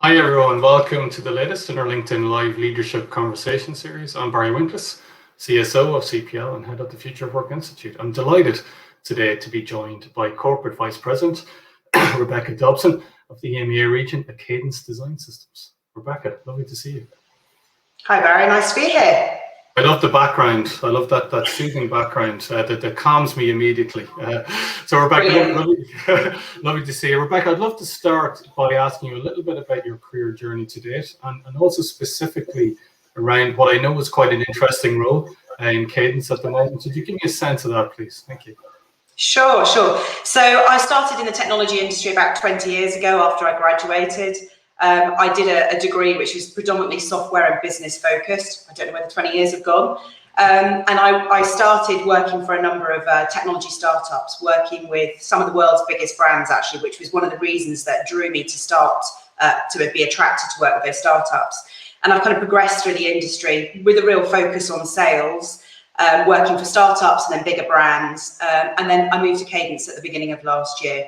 Hi everyone, welcome to the latest in our LinkedIn Live Leadership Conversation Series. I'm Barry Winkless, CSO of CPL and head of the Future of Work Institute. I'm delighted today to be joined by Corporate Vice President Rebecca Dobson of the EMEA region at Cadence Design Systems. Rebecca, lovely to see you. Hi Barry, nice to be here. I love the background. I love that soothing background that calms me immediately. So Rebecca, lovely to see you. Rebecca, I'd love to start by asking you a little bit about your career journey to date and also specifically around what I know is quite an interesting role in Cadence at the moment. Could you give me a sense of that, please? Thank you. Sure. So I started in the technology industry about 20 years ago after I graduated. I did a degree which was predominantly software and business focused. I don't know where the 20 years have gone. And I started working for a number of technology startups, working with some of the world's biggest brands, actually, which was one of the reasons that drew me to start to be attracted to work with those startups. And I've kind of progressed through the industry with a real focus on sales, working for startups and then bigger brands. And then I moved to Cadence at the beginning of last year.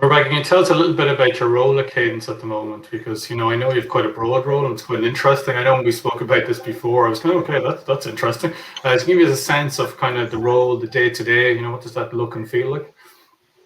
Rebecca, can you tell us a little bit about your role at Cadence at the moment? Because, I know you've quite a broad role and it's quite interesting. I know when we spoke about this before, I was kind of, okay, that's interesting. Just give me a sense of kind of the role, the day-to-day, what does that look and feel like?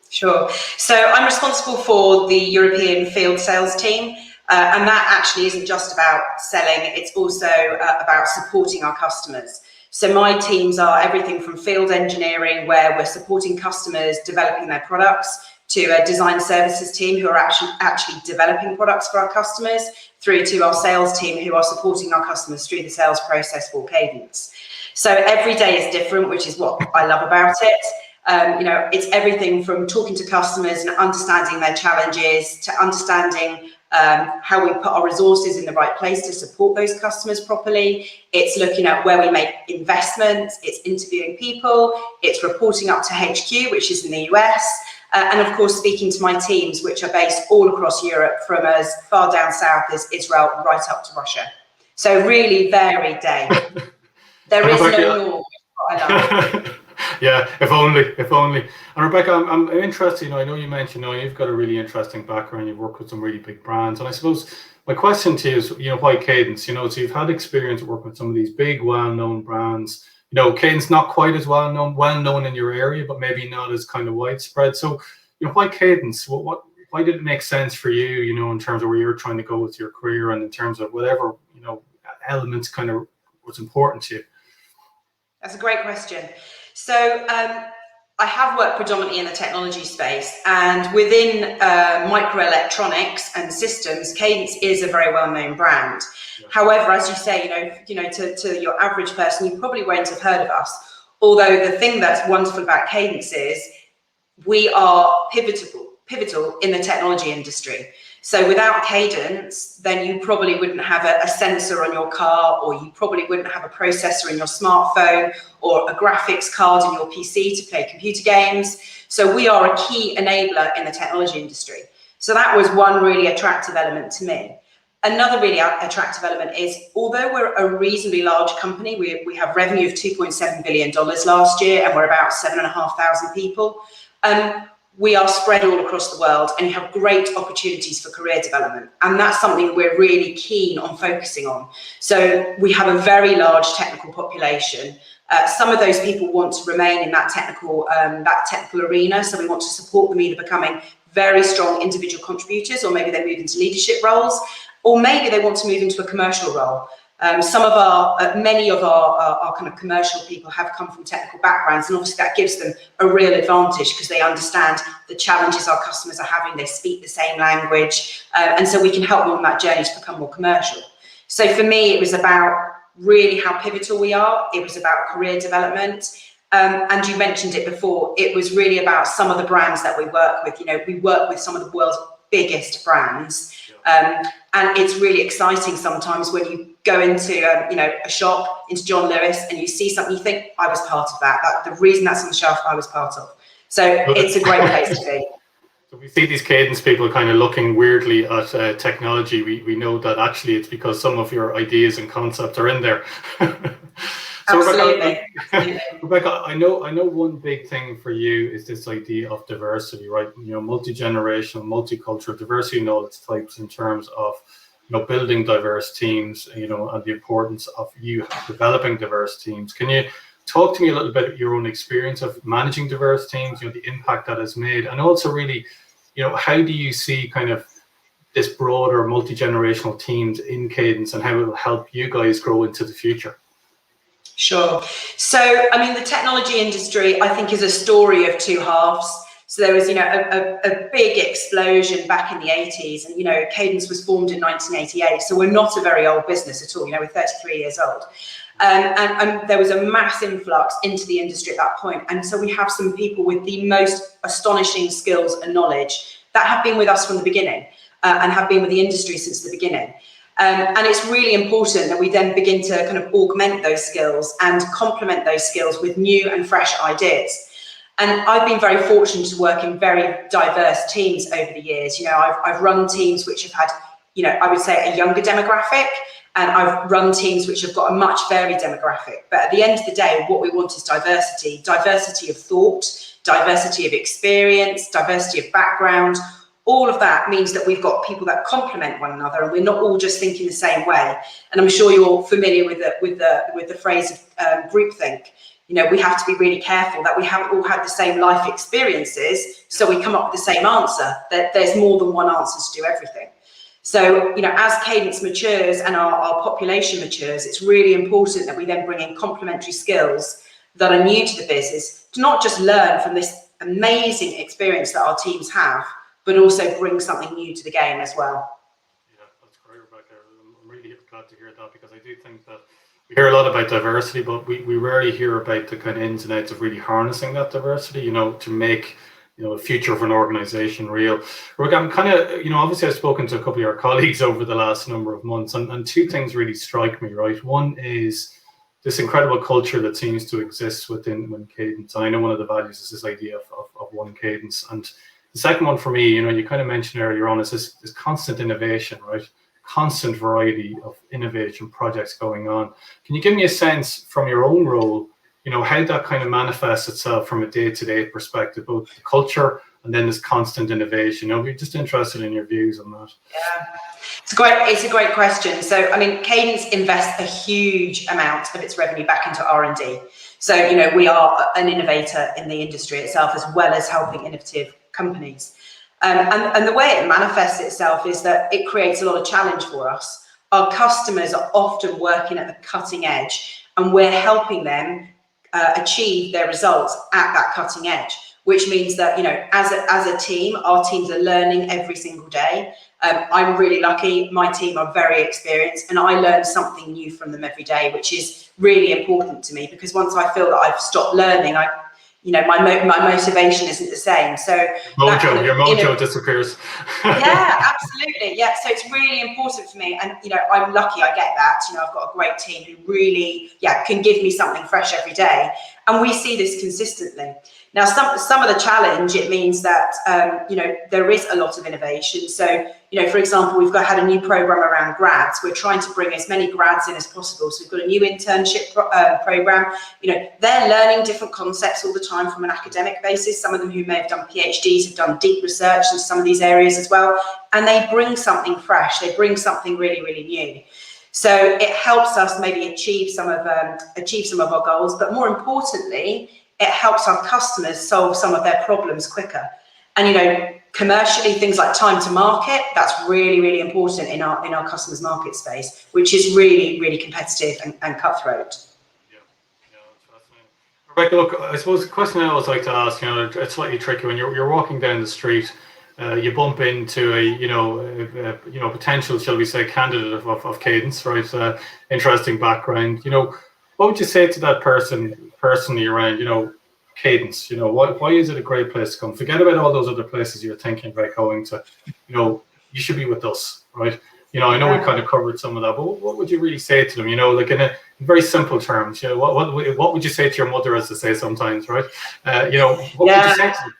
Sure. So I'm responsible for the European field sales team. And that actually isn't just about selling, it's also about supporting our customers. So my teams are everything from field engineering, where we're supporting customers developing their products, to a design services team who are actually developing products for our customers, through to our sales team who are supporting our customers through the sales process for Cadence. So every day is different, which is what I love about it. It's everything from talking to customers and understanding their challenges to understanding how we put our resources in the right place to support those customers properly. It's looking at where we make investments, it's interviewing people, it's reporting up to HQ, which is in the US, and of course speaking to my teams, which are based all across Europe, from as far down south as Israel right up to Russia. So really varied day. There is no norm. I love. Yeah, if only. And Rebecca, I'm interested, I know you mentioned, you've got a really interesting background, you've worked with some really big brands. And I suppose my question to you is, why Cadence? So you've had experience working with some of these big, well-known brands. Cadence not quite as well-known in your area, but maybe not as kind of widespread. So, why Cadence? Why did it make sense for you, in terms of where you're trying to go with your career and in terms of whatever, elements kind of was important to you? That's a great question. So I have worked predominantly in the technology space, and within microelectronics and systems, Cadence is a very well-known brand. Yeah. However, as you say, to your average person, you probably won't have heard of us. Although the thing that's wonderful about Cadence is we are pivotal in the technology industry. So without Cadence, then you probably wouldn't have a sensor on your car, or you probably wouldn't have a processor in your smartphone, or a graphics card in your PC to play computer games. So we are a key enabler in the technology industry. So that was one really attractive element to me. Another really attractive element is, although we're a reasonably large company, we have revenue of $2.7 billion last year, and we're about 7,500 people. We are spread all across the world, and you have great opportunities for career development. And that's something we're really keen on focusing on. So we have a very large technical population. Some of those people want to remain in that technical arena. So we want to support them either becoming very strong individual contributors, or maybe they move into leadership roles, or maybe they want to move into a commercial role. Many of our kind of commercial people have come from technical backgrounds, and obviously that gives them a real advantage because they understand the challenges our customers are having. They speak the same language, and so we can help them on that journey to become more commercial. So for me, it was about really how pivotal we are. It was about career development. And you mentioned it before, it was really about some of the brands that we work with. We work with some of the world's biggest brands. And it's really exciting sometimes when you go into a shop, into John Lewis, and you see something, you think, I was part of that. The reason that's on the shelf, I was part of. So it's a great place to be. So we see these Cadence people kind of looking weirdly at technology. We know that actually it's because some of your ideas and concepts are in there. So Absolutely. Rebecca, I know one big thing for you is this idea of diversity, right? Multi-generational, multicultural diversity in all its types in terms of, building diverse teams, and the importance of you developing diverse teams. Can you talk to me a little bit about your own experience of managing diverse teams, the impact that has made, and also really, how do you see kind of this broader multi-generational teams in Cadence and how it will help you guys grow into the future? Sure. So, I mean, the technology industry, I think, is a story of two halves. So there was, a big explosion back in the 80s, and, Cadence was formed in 1988. So we're not a very old business at all. We're 33 years old. And there was a mass influx into the industry at that point. And so we have some people with the most astonishing skills and knowledge that have been with us from the beginning, and have been with the industry since the beginning. And it's really important that we then begin to kind of augment those skills and complement those skills with new and fresh ideas. And I've been very fortunate to work in very diverse teams over the years. I've run teams which have had, I would say a younger demographic, and I've run teams which have got a much varied demographic. But at the end of the day, what we want is diversity of thought, diversity of experience, diversity of background. All of that means that we've got people that complement one another, and we're not all just thinking the same way. And I'm sure you're familiar with the phrase of groupthink. We have to be really careful that we haven't all had the same life experiences, so we come up with the same answer. That there's more than one answer to do everything. So, as Cadence matures and our population matures, it's really important that we then bring in complementary skills that are new to the business, to not just learn from this amazing experience that our teams have, but also bring something new to the game as well. Yeah, that's great, Rebecca. I'm really glad to hear that, because I do think that we hear a lot about diversity, but we rarely hear about the kind of ins and outs of really harnessing that diversity, to make, the future of an organization real. I'm kind of, obviously I've spoken to a couple of your colleagues over the last number of months, and two things really strike me, right? One is this incredible culture that seems to exist within Cadence. And I know one of the values is this idea of one Cadence. And the second one for me, you kind of mentioned earlier on, is this constant innovation, right? Constant variety of innovation projects going on. Can you give me a sense from your own role, how that kind of manifests itself from a day-to-day perspective, both the culture and then this constant innovation? I'll be just interested in your views on that. Yeah, it's a great question. So, I mean, Cadence invests a huge amount of its revenue back into R&D. So, we are an innovator in the industry itself, as well as helping innovative companies. And the way it manifests itself is that it creates a lot of challenge for us. Our customers are often working at the cutting edge, and we're helping them achieve their results at that cutting edge, which means that, as a team, our teams are learning every single day. I'm really lucky. My team are very experienced, and I learn something new from them every day, which is really important to me, because once I feel that I've stopped learning, my motivation isn't the same. So your mojo disappears. Yeah, absolutely. Yeah, so it's really important for me, and I'm lucky I get that. I've got a great team who really, can give me something fresh every day, and we see this consistently. Now, some of the challenge, it means that there is a lot of innovation. So, for example, we've had a new program around grads. We're trying to bring as many grads in as possible. So we've got a new internship program. They're learning different concepts all the time from an academic basis. Some of them who may have done PhDs have done deep research in some of these areas as well, and they bring something fresh. They bring something really, really new. So it helps us maybe achieve some of our goals, but more importantly, it helps our customers solve some of their problems quicker. And commercially, things like time to market, that's really, really important in our customers' market space, which is really, really competitive and cutthroat. Yeah, that's fascinating. Rebecca, look, I suppose the question I always like to ask, it's slightly tricky when you're walking down the street. You bump into a potential, shall we say, candidate of Cadence, right? Interesting background. What would you say to that person personally around, Cadence? Why is it a great place to come? Forget about all those other places you're thinking about going to. You should be with us, right? I know we kind of covered some of that, but what would you really say to them? Like in very simple terms. What would you say to your mother, as they say sometimes, right? What would you say to them?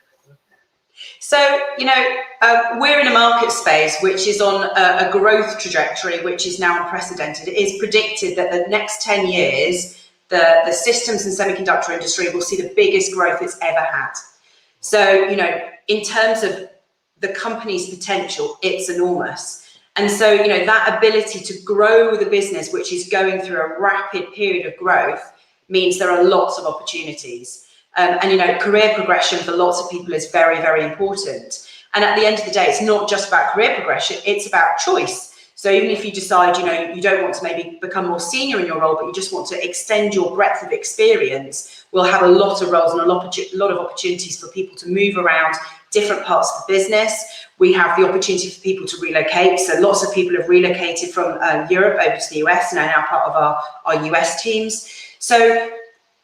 So, we're in a market space which is on a growth trajectory, which is now unprecedented. It is predicted that the next 10 years, the systems and semiconductor industry will see the biggest growth it's ever had. So, you know, in terms of the company's potential, it's enormous. And so, you know, that ability to grow the business, which is going through a rapid period of growth, means there are lots of opportunities. And, you know, career progression for lots of people is very, very important. And at the end of the day, it's not just about career progression, it's about choice. So even if you decide, you know, you don't want to maybe become more senior in your role, but you just want to extend your breadth of experience, we'll have a lot of roles and a lot of opportunities for people to move around different parts of the business. We have the opportunity for people to relocate. So lots of people have relocated from Europe over to the US and are now part of our US teams. So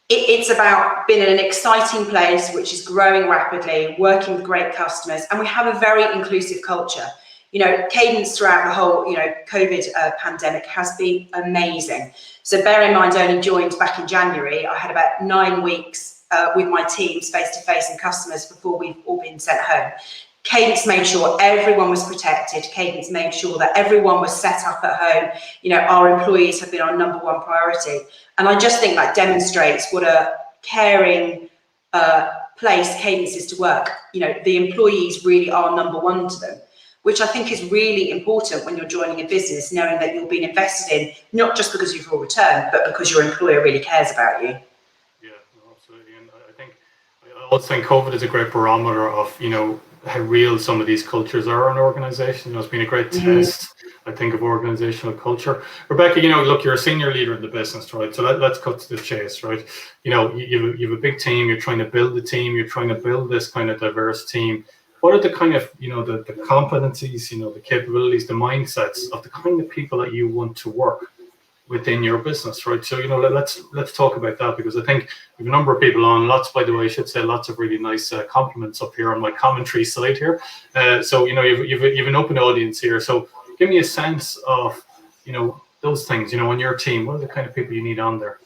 it's about being in an exciting place, which is growing rapidly, working with great customers, and we have a very inclusive culture. You know, Cadence throughout the whole, you know, COVID pandemic has been amazing. So bear in mind, I only joined back in January. I had about 9 weeks with my teams face-to-face and customers before we've all been sent home. Cadence made sure everyone was protected. Cadence made sure that everyone was set up at home. You know, our employees have been our #1 priority. And I just think that demonstrates what a caring place Cadence is to work. You know, the employees really are #1 to them, which I think is really important when you're joining a business, knowing that you're being invested in, not just because you've all returned, but because your employer really cares about you. Yeah, no, absolutely. And I also think COVID is a great barometer of, you know, how real some of these cultures are in an organization. You know, it's been a great test, I think, of organizational culture. Rebecca, you know, look, you're a senior leader in the business, right? So let's cut to the chase, right? You know, you have a big team, you're trying to build the team, you're trying to build this kind of diverse team. What are the kind of, you know, the competencies, you know, the capabilities, the mindsets of the kind of people that you want to work within your business, right? So, you know, let's talk about that, because I think we have a number of people on, lots, by the way, I should say, lots of really nice compliments up here on my commentary side here. So, you know, you've an open audience here. So give me a sense of, you know, those things, you know, on your team. What are the kind of people you need on there?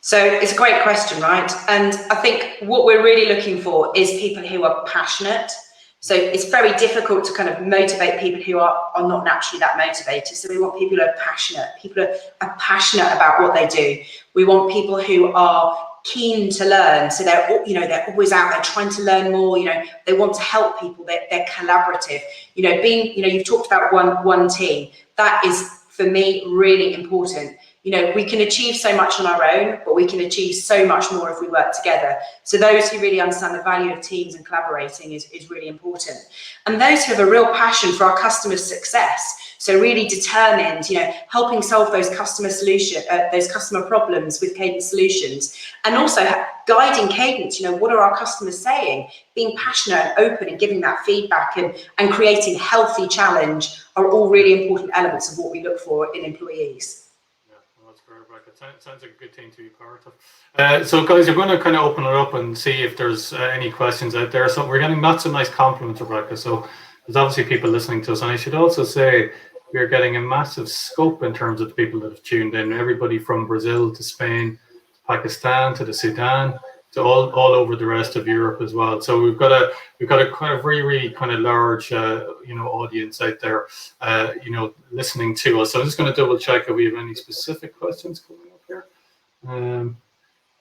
So it's a great question, right? And I think what we're really looking for is people who are passionate. So it's very difficult to kind of motivate people who are not naturally that motivated. So we want people who are passionate. People who are passionate about what they do. We want people who are keen to learn. So they're, you know, they're always out there trying to learn more. You know, they want to help people. They're collaborative. You know, being, you know, you've talked about one team. That is, for me, really important. You know, we can achieve so much on our own, but we can achieve so much more if we work together. So those who really understand the value of teams and collaborating is really important. And those who have a real passion for our customers' success. So really determined, you know, helping solve those customer problems with Cadence solutions, and also guiding Cadence. You know, what are our customers saying? Being passionate and open and giving that feedback and creating healthy challenge are all really important elements of what we look for in employees. Sounds like a good team to be part of. So guys, we're going to kind of open it up and see if there's any questions out there. So we're getting lots of nice compliments, Rebecca. So there's obviously people listening to us. And I should also say we're getting a massive scope in terms of the people that have tuned in. Everybody from Brazil to Spain, to Pakistan, to the Sudan, to all over the rest of Europe as well. So we've got a kind of really kind of large you know, audience out there you know, listening to us. So I'm just going to double check if we have any specific questions coming up here.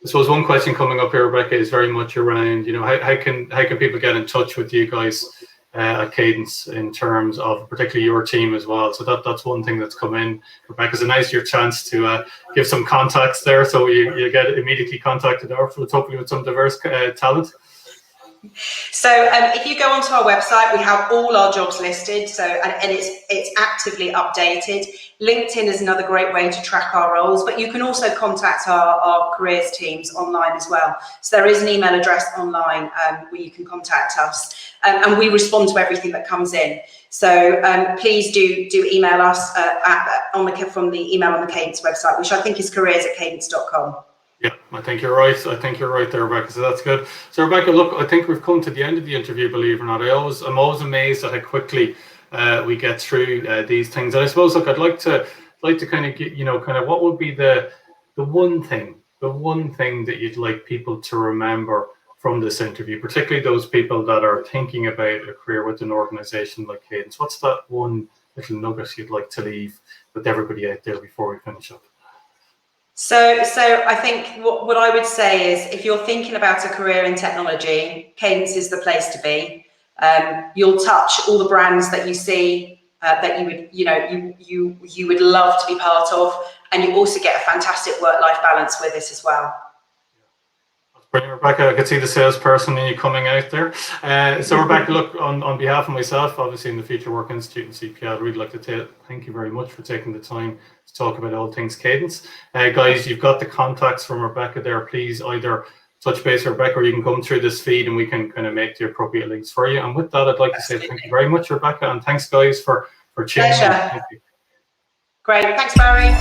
I suppose one question coming up here, Rebecca, is very much around, you know, how can people get in touch with you guys at Cadence in terms of particularly your team as well. So that's one thing that's come in. Rebecca's a nice chance to give some contacts there, so you get immediately contacted afterwards, hopefully with some diverse talent. So if you go onto our website, we have all our jobs listed. So and it's actively updated. LinkedIn is another great way to track our roles, but you can also contact our careers teams online as well. So there is an email address online where you can contact us, and we respond to everything that comes in. So please do email us from the email on the Cadence website, which I think is careers@cadence.com. Yeah, I think you're right. I think you're right there, Rebecca. So that's good. So Rebecca, look, I think we've come to the end of the interview, believe it or not. I'm always amazed at how quickly we get through these things. And I suppose, look, I'd like to kind of get, you know, kind of what would be the one thing that you'd like people to remember from this interview, particularly those people that are thinking about a career with an organization like Cadence. What's that one little nugget you'd like to leave with everybody out there before we finish up? So I think what I would say is, if you're thinking about a career in technology, Cadence is the place to be. You'll touch all the brands that you see that you would love to be part of, and you also get a fantastic work-life balance with this as well. Brilliant, Rebecca. I could see the salesperson in you coming out there. So Rebecca, look, on behalf of myself, obviously in the Future Work Institute and CPL, I'd really like to thank you very much for taking the time to talk about all things Cadence. Guys, you've got the contacts from Rebecca there. Please either touch base with Rebecca, or you can come through this feed and we can kind of make the appropriate links for you. And with that, I'd like to say thank you very much, Rebecca, and thanks, guys, for tuning in. Thank you. Great. Thanks, Barry.